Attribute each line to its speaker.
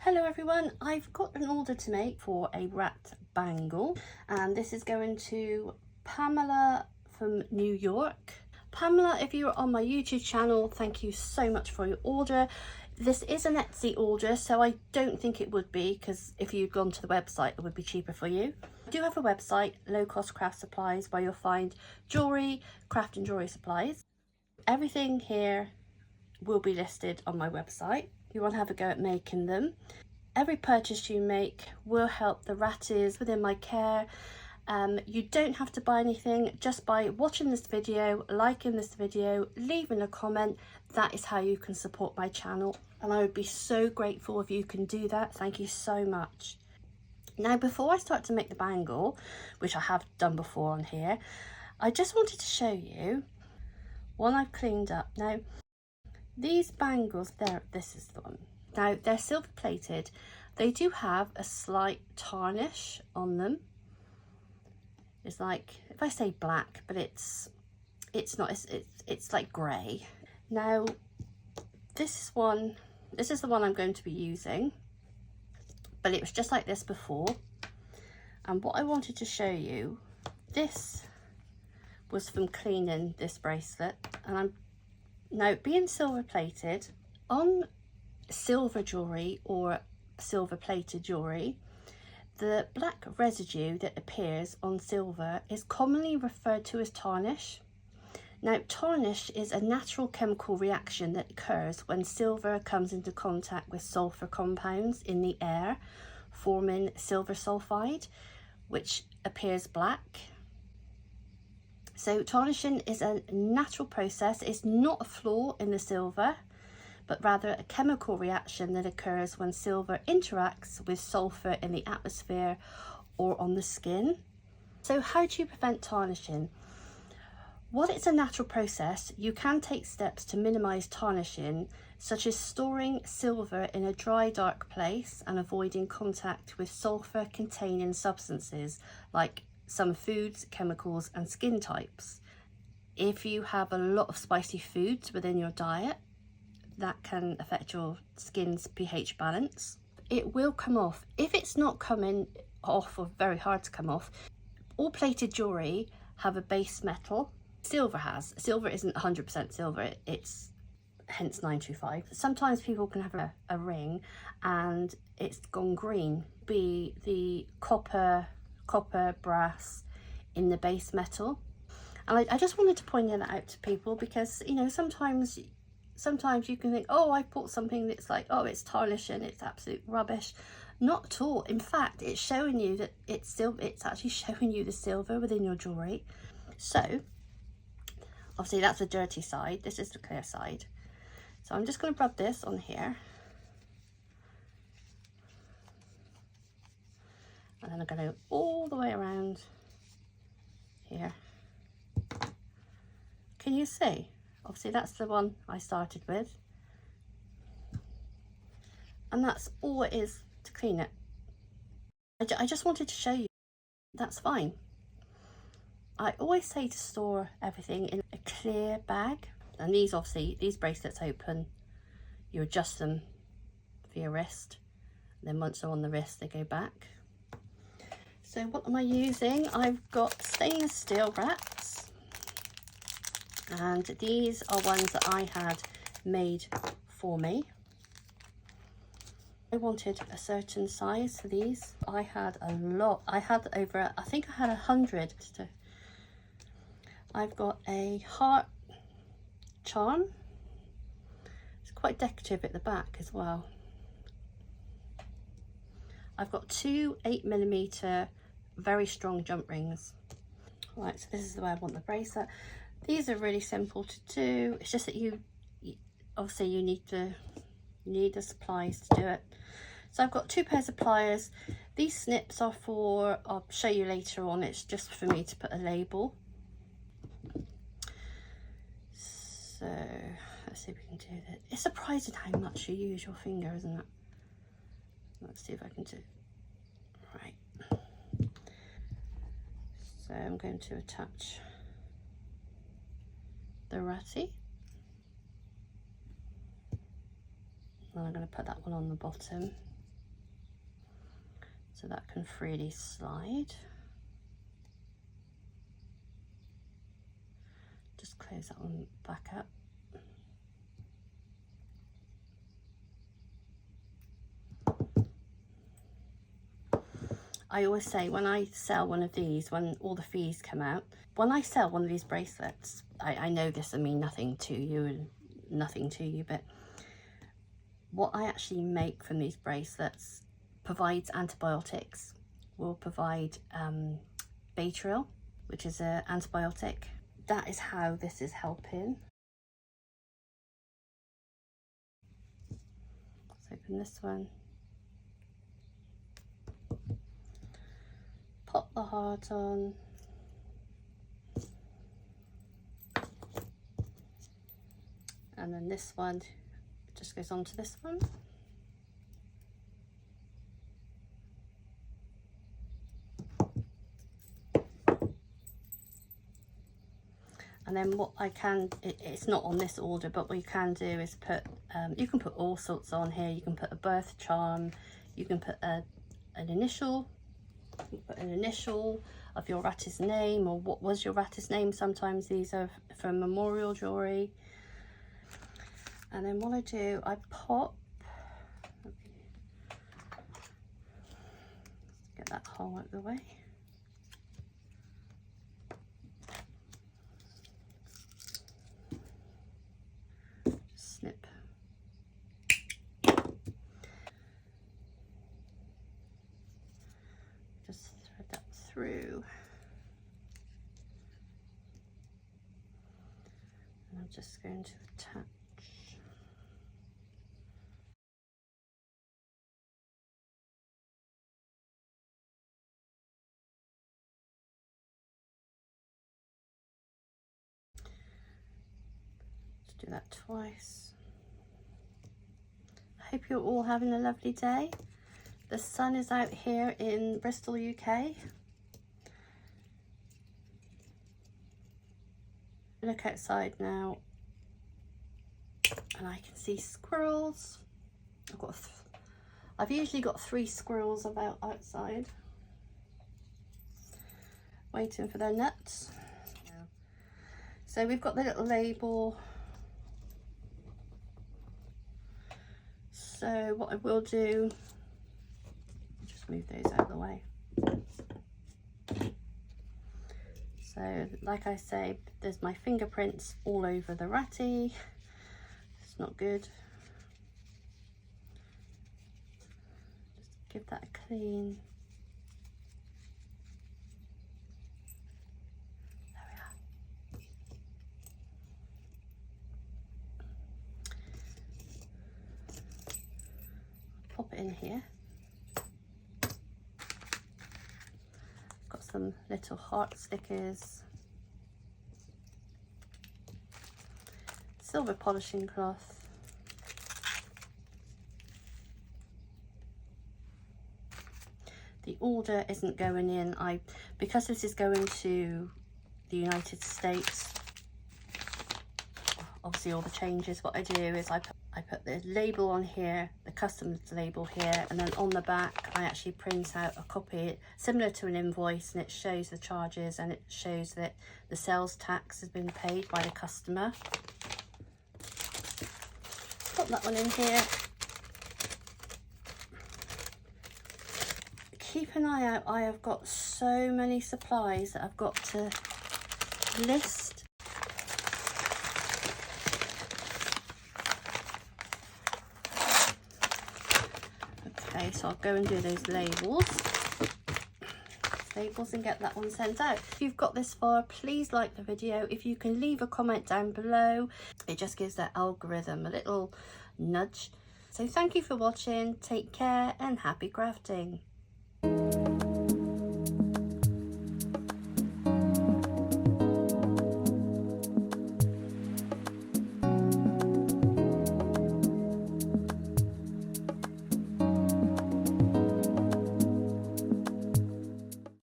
Speaker 1: Hello everyone, I've got an order to make for a rat bangle and this is going to Pamela from New York. Pamela, if you're on my YouTube channel, thank you so much for your order. This is an Etsy order, so I don't think it would be, because if you'd gone to the website it would be cheaper for you. I do have a website, Low Cost Craft Supplies, where you'll find jewellery, craft and jewellery supplies. Everything here will be listed on my website. You want to have a go at making them. Every purchase you make will help the ratties within my care. You don't have to buy anything, just by watching this video, liking this video, leaving a comment. That is how you can support my channel, and I would be so grateful if you can do that. Thank you so much. Now, before I start to make the bangle, which I have done before on here, I just wanted to show you one I've cleaned up. Now, these bangles, this is the one. Now, they're silver plated. They do have a slight tarnish on them. It's like, if I say black, but it's not, it's like grey. Now, this is the one I'm going to be using, but it was just like this before. And what I wanted to show you, this was from cleaning this bracelet, and now, being silver plated, on silver jewellery or silver plated jewellery, the black residue that appears on silver is commonly referred to as tarnish. Now, tarnish is a natural chemical reaction that occurs when silver comes into contact with sulfur compounds in the air, forming silver sulfide, which appears black. So tarnishing is a natural process. It's not a flaw in the silver, but rather a chemical reaction that occurs when silver interacts with sulfur in the atmosphere or on the skin. So how do you prevent tarnishing? While it's a natural process, you can take steps to minimize tarnishing, such as storing silver in a dry, dark place and avoiding contact with sulfur containing substances like some foods, chemicals and skin types. If you have a lot of spicy foods within your diet, that can affect your skin's pH balance. It will come off. If it's not coming off or very hard to come off, all plated jewellery have a base metal. Silver has. Silver isn't 100% silver, it's hence 925. Sometimes people can have a ring and it's gone green. Be the copper, brass in the base metal. And I just wanted to point that out to people, because, you know, sometimes you can think, oh, I bought something that's like, oh, it's tarnishing, it's absolute rubbish. Not at all. In fact, it's showing you that it's actually showing you the silver within your jewellery. So obviously that's the dirty side, this is the clear side. So I'm just going to rub this on here, and then I'm going to go all the way around here. Can you see? Obviously that's the one I started with, and that's all it is to clean it. I just wanted to show you that's fine. I always say to store everything in a clear bag, and these bracelets open, you adjust them for your wrist, and then once they're on the wrist they go back. So what am I using? I've got stainless steel rats, and these are ones that I had made for me. I wanted a certain size for these. I had a lot. I had over, I think I had 100. I've got a heart charm. It's quite decorative at the back as well. I've got two 8mm very strong jump rings. Right, so this is the way I want the bracelet. These are really simple to do. It's just that you obviously need the supplies to do it. So I've got two pairs of pliers. These snips are for, I'll show you later on, it's just for me to put a label. So let's see if we can do that. It's surprising how much you use your finger, isn't it? Let's see if I can do it. Right. So I'm going to attach the ratty. And I'm going to put that one on the bottom. so that can freely slide. Just close that one back up. I always say when I sell one of these, when all the fees come out, when I sell one of these bracelets, I know this will mean nothing to you, but what I actually make from these bracelets provides antibiotics, will provide Baytril, which is an antibiotic. That is how this is helping. Let's open this one. Pop the heart on. And then this one just goes onto this one. And then what I can, it's not on this order, but what you can do is put, you can put all sorts on here. You can put a birth charm, you can put an initial, of your artist's name, or what was your artist's name. Sometimes these are from memorial jewellery. And then what I do, I pop, let's get that hole out of the way. Snip. Just thread that through. And I'm just going to attach. Do that twice. I hope you're all having a lovely day. The sun is out here in Bristol, UK. Look outside now and I can see squirrels. I've usually got 3 squirrels about outside waiting for their nuts. So we've got the little label. So what I will do, just move those out of the way. So like I say, there's my fingerprints all over the ratty. It's not good. Just give that a clean. There we are. Pop it in here. Got some little heart stickers, silver polishing cloth, the order isn't going in. Because this is going to the United States, obviously all the changes, what I do is I put the label on here, the customs label here, and then on the back I actually print out a copy similar to an invoice, and it shows the charges and it shows that the sales tax has been paid by the customer. Put that one in here. Keep an eye out, I have got so many supplies that I've got to list. Okay, so I'll go and do those labels and get that one sent out. If you've got this far, please like the video. If you can leave a comment down below, it just gives that algorithm a little nudge. So thank you for watching, take care and happy crafting.